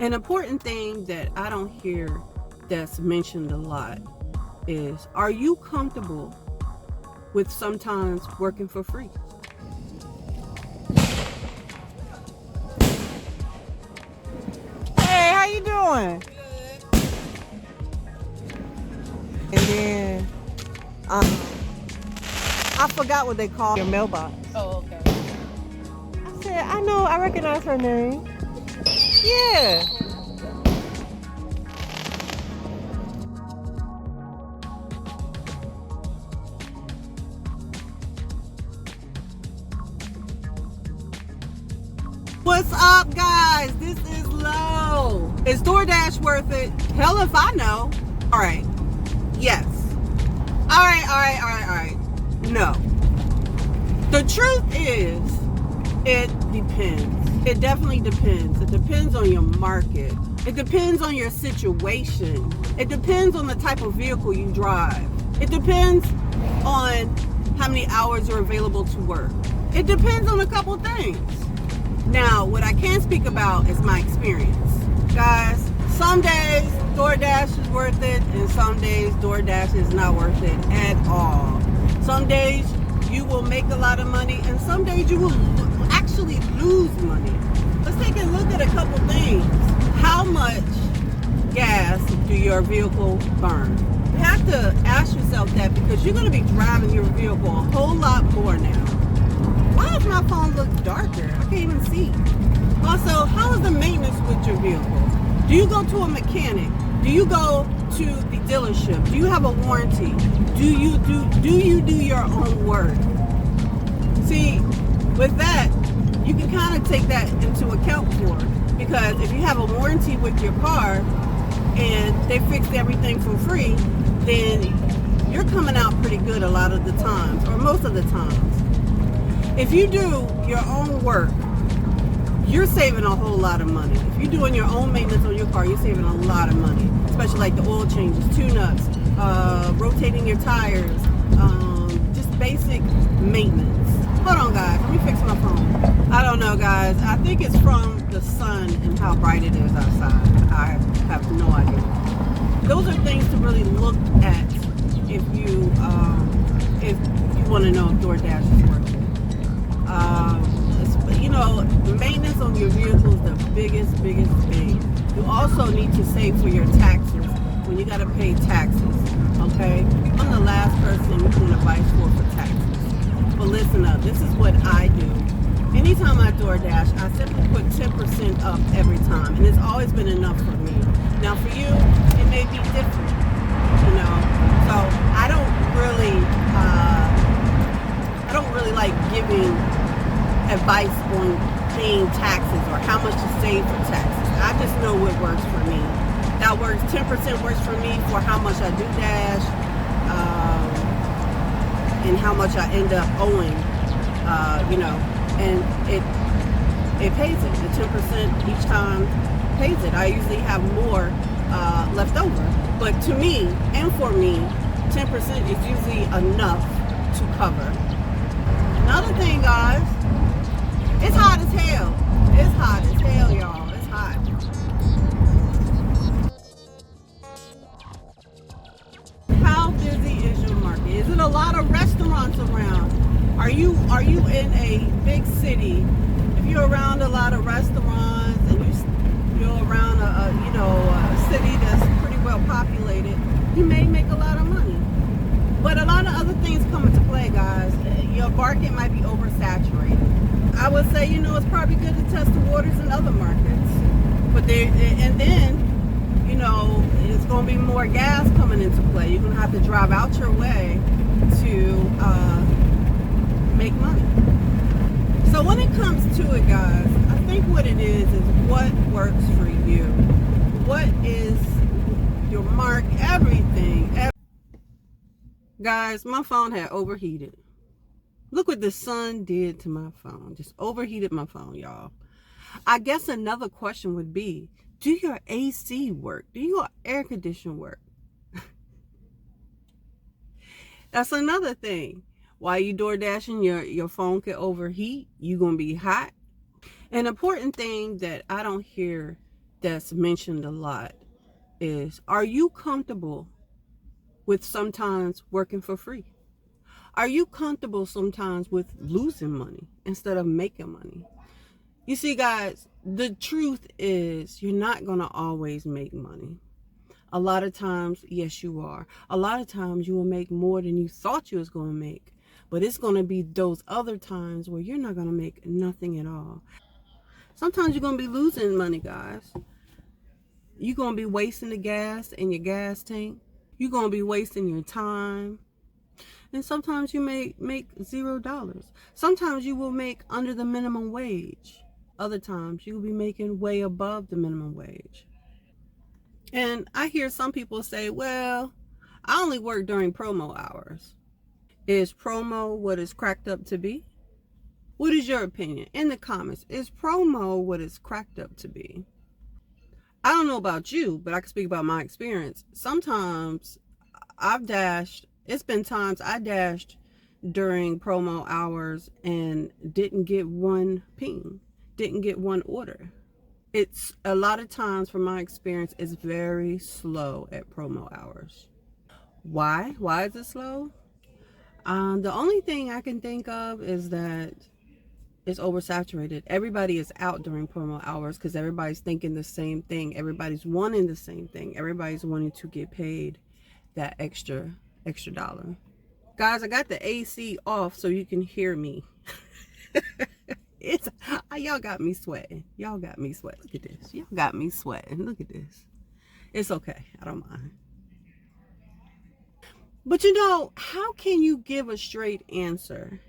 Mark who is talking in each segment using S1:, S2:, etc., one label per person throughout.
S1: An important thing that I don't hear that's mentioned a lot is, are you comfortable with sometimes working for free?
S2: Hey, how you doing? And then I forgot what they call your mailbox.
S3: Oh, okay.
S2: I said, I recognize her name. Yeah.
S1: What's up, guys? This is Low. Is Doordash worth it? Hell if I know. All right. Yes. All right. No. The truth is, it depends. It definitely depends. It depends on your market. It depends on your situation. It depends on the type of vehicle you drive. It depends on how many hours you're available to work. It depends on a couple things. Now, what I can speak about is my experience. Guys, some days DoorDash is worth it, and some days DoorDash is not worth it at all. Some days you will make a lot of money, and some days you will actually lose money. Let's take a look at a couple things. How much gas do your vehicle burn? You have to ask yourself that, because you're going to be driving your vehicle a whole lot more now. Why does my phone look darker? I can't even see. Also, how is the maintenance with your vehicle? Do you go to a mechanic? Do you go to the dealership? Do you have a warranty? Do you do your own work? See, with that, you can kind of take that into account for, because if you have a warranty with your car and they fixed everything for free, then you're coming out pretty good a lot of the times, or most of the times. If you do your own work, you're saving a whole lot of money. If you're doing your own maintenance on your car, you're saving a lot of money, especially like the oil changes, tune-ups, rotating your tires, just basic maintenance. Hold on, guys. Let me fix my phone. I don't know, guys. I think it's from the sun and how bright it is outside. I have no idea. Those are things to really look at if you want to know if DoorDash is worth it. Maintenance on your vehicle is the biggest thing. You also need to save for your taxes when you got to pay taxes, okay? I'm the last person you can advise for taxes. But listen up, this is what I do. Anytime I DoorDash, I simply put 10% up every time, and it's always been enough for me. Now for you, it may be different, So I don't really like giving advice on paying taxes or how much to save for taxes. I just know what works for me. That works. 10% works for me for how much I do dash, and how much I end up owing. And it pays it. The 10% each time pays it. I usually have more left over, but to me and for me, 10% is usually enough to cover. Another thing, guys, it's hot as hell. It's hot as hell, y'all. It's hot. How busy is your market? Is it a lot of restaurants around? Are you in a big city? If you're around a lot of restaurants and you're around a city that's pretty well populated, you may make a lot of money. But a lot of other things come into play, guys. Your market might be oversaturated. I would say, it's probably good to test the waters in other markets. But then, it's going to be more gas coming into play. You're going to have to drive out your way to make money. So when it comes to it, guys, I think what it is what works for you. What is your mark, everything. Guys, my phone had overheated. Look what the sun did to my phone. Just overheated my phone, y'all. I guess another question would be, do your AC work? Do your air conditioner work? That's another thing. While you door dashing, your phone can overheat. You're going to be hot. An important thing that I don't hear that's mentioned a lot is, are you comfortable with sometimes working for free? Are you comfortable sometimes with losing money instead of making money? You see, guys, the truth is you're not going to always make money. A lot of times, yes, you are. A lot of times you will make more than you thought you was going to make. But it's going to be those other times where you're not going to make nothing at all. Sometimes you're going to be losing money, guys. You're going to be wasting the gas in your gas tank. You're going to be wasting your time. And sometimes you may make $0. Sometimes you will make under the minimum wage. Other times you will be making way above the minimum wage. And I hear some people say, well, I only work during promo hours. Is promo what it's cracked up to be? What is your opinion? In the comments, is promo what it's cracked up to be? I don't know about you, but I can speak about my experience. Sometimes I've dashed, it's been times I dashed during promo hours and didn't get one ping, didn't get one order. It's a lot of times, from my experience, it's very slow at promo hours. Why? Why is it slow? The only thing I can think of is that it's oversaturated. Everybody is out during promo hours because everybody's thinking the same thing. Everybody's wanting the same thing. Everybody's wanting to get paid that extra dollar. Guys, I got the AC off so you can hear me. Y'all got me sweating. Y'all got me sweating. Look at this. Y'all got me sweating. Look at this. It's okay. I don't mind. But you know, how can you give a straight answer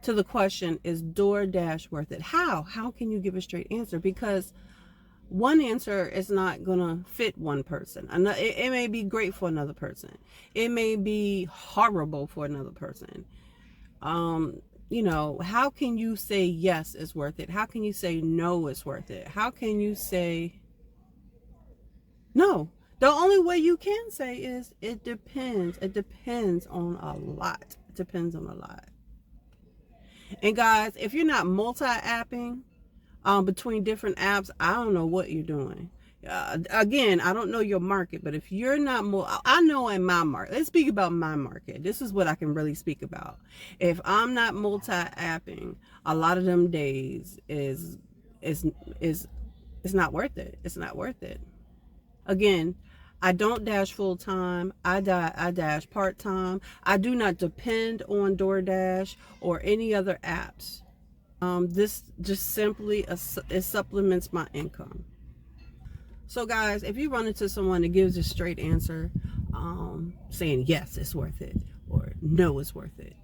S1: to the question, is DoorDash worth it? How can you give a straight answer? Because one answer is not gonna fit one person. It may be great for another person. It may be horrible for another person. You know, how can you say yes, it's worth it? How can you say no, it's worth it? How can you say no? The only way you can say is it depends. It depends on a lot. It depends on a lot. And guys, if you're not multi-apping between different apps, I don't know what you're doing. Again, I don't know your market, but if you're not I know in my market, let's speak about my market. This is what I can really speak about. If I'm not multi-apping, a lot of them days is not worth it. It's not worth it. Again, I don't dash full time. I dash part time. I do not depend on DoorDash or any other apps. This just simply it supplements my income. So guys, if you run into someone that gives a straight answer, saying yes, it's worth it, or no, it's worth it,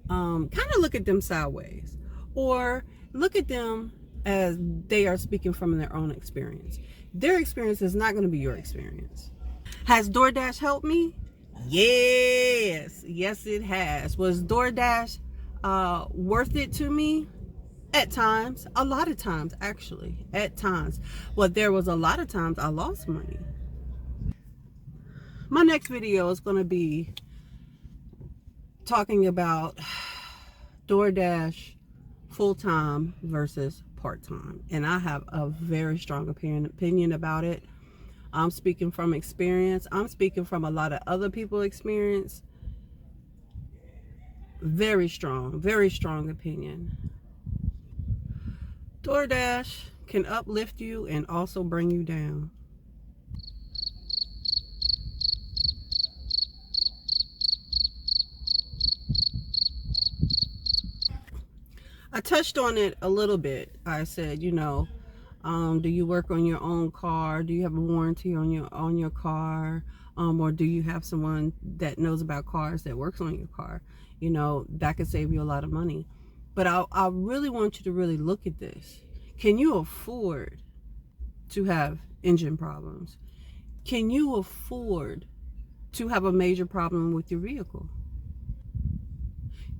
S1: kind of look at them sideways, or look at them as they are speaking from their own experience. Their experience is not going to be your experience. Has DoorDash helped me? Yes, it has. Was DoorDash worth it to me? At times, a lot of times, actually, at times. But there was a lot of times I lost money. My next video is going to be talking about DoorDash full-time versus part-time. And I have a very strong opinion about it. I'm speaking from experience. I'm speaking from a lot of other people's experience. Very strong opinion. DoorDash can uplift you and also bring you down. I touched on it a little bit. I said, you know, do you work on your own car? Do you have a warranty on your car? Or do you have someone that knows about cars that works on your car? You know, that could save you a lot of money. But I really want you to really look at this. Can you afford to have engine problems? Can you afford to have a major problem with your vehicle?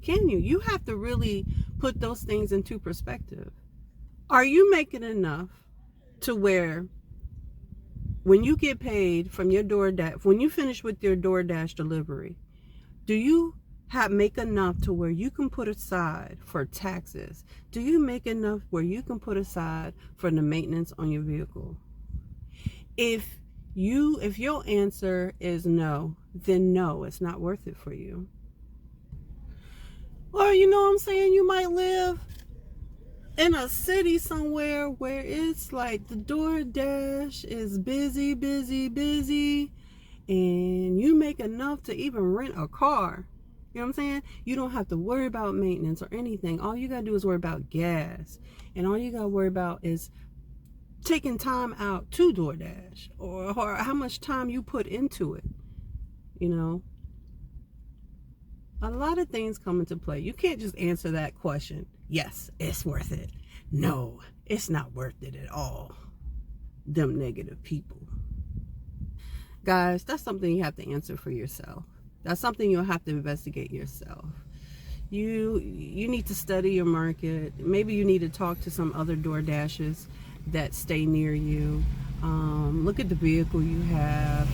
S1: Can you? You have to really put those things into perspective. Are you making enough to where when you get paid from your DoorDash, when you finish with your DoorDash delivery, do you make enough to where you can put aside for taxes? Do you make enough where you can put aside for the maintenance on your vehicle? If your answer is no, then no, it's not worth it for you. Or you know what I'm saying, you might live in a city somewhere where it's like the Doordash is busy, and you make enough to even rent a car. You know what I'm saying? You don't have to worry about maintenance or anything. All you gotta do is worry about gas. And all you gotta worry about is taking time out to DoorDash, or how much time you put into it. You know, a lot of things come into play. You can't just answer that question, yes, it's worth it. No, it's not worth it at all. Them negative people. Guys, that's something you have to answer for yourself. That's something you'll have to investigate yourself. You need to study your market. Maybe you need to talk to some other DoorDashers that stay near you. Look at the vehicle you have.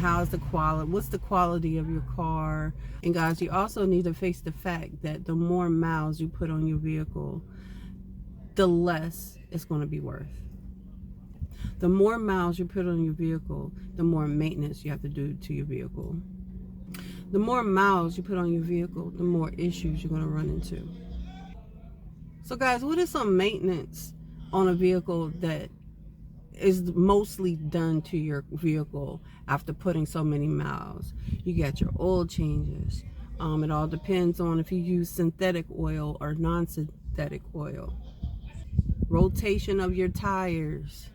S1: How's the quality? What's the quality of your car? And guys, you also need to face the fact that the more miles you put on your vehicle, the less it's going to be worth. The more miles you put on your vehicle, the more maintenance you have to do to your vehicle. The more miles you put on your vehicle, the more issues you're going to run into. So guys, what is some maintenance on a vehicle that is mostly done to your vehicle after putting so many miles? You got your oil changes. It all depends on if you use synthetic oil or non-synthetic oil. Rotation of your tires.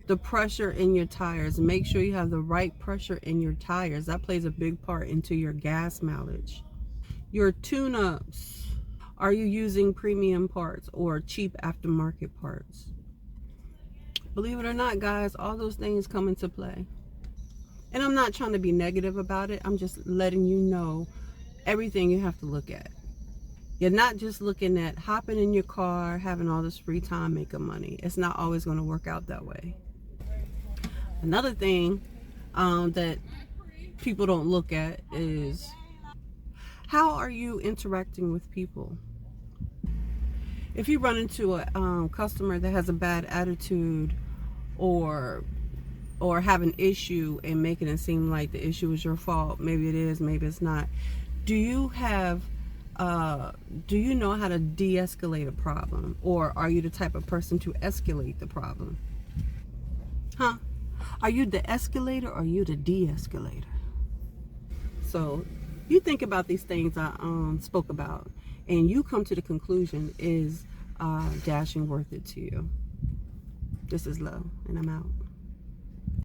S1: The pressure in your tires. Make sure you have the right pressure in your tires. That plays a big part into your gas mileage. Your tune-ups. Are you using premium parts or cheap aftermarket parts? Believe it or not, guys, all those things come into play. And I'm not trying to be negative about it. I'm just letting you know everything you have to look at. You're not just looking at hopping in your car, having all this free time, making money. It's not always going to work out that way. Another thing that people don't look at is, how are you interacting with people? If you run into a customer that has a bad attitude, or have an issue and making it seem like the issue is your fault, maybe it is, maybe it's not, do you know how to de-escalate a problem? Or are you the type of person to escalate the problem? Are you the escalator or are you the de-escalator? So you think about these things I spoke about, and you come to the conclusion, is dashing worth it to you? This is Lo, and I'm out.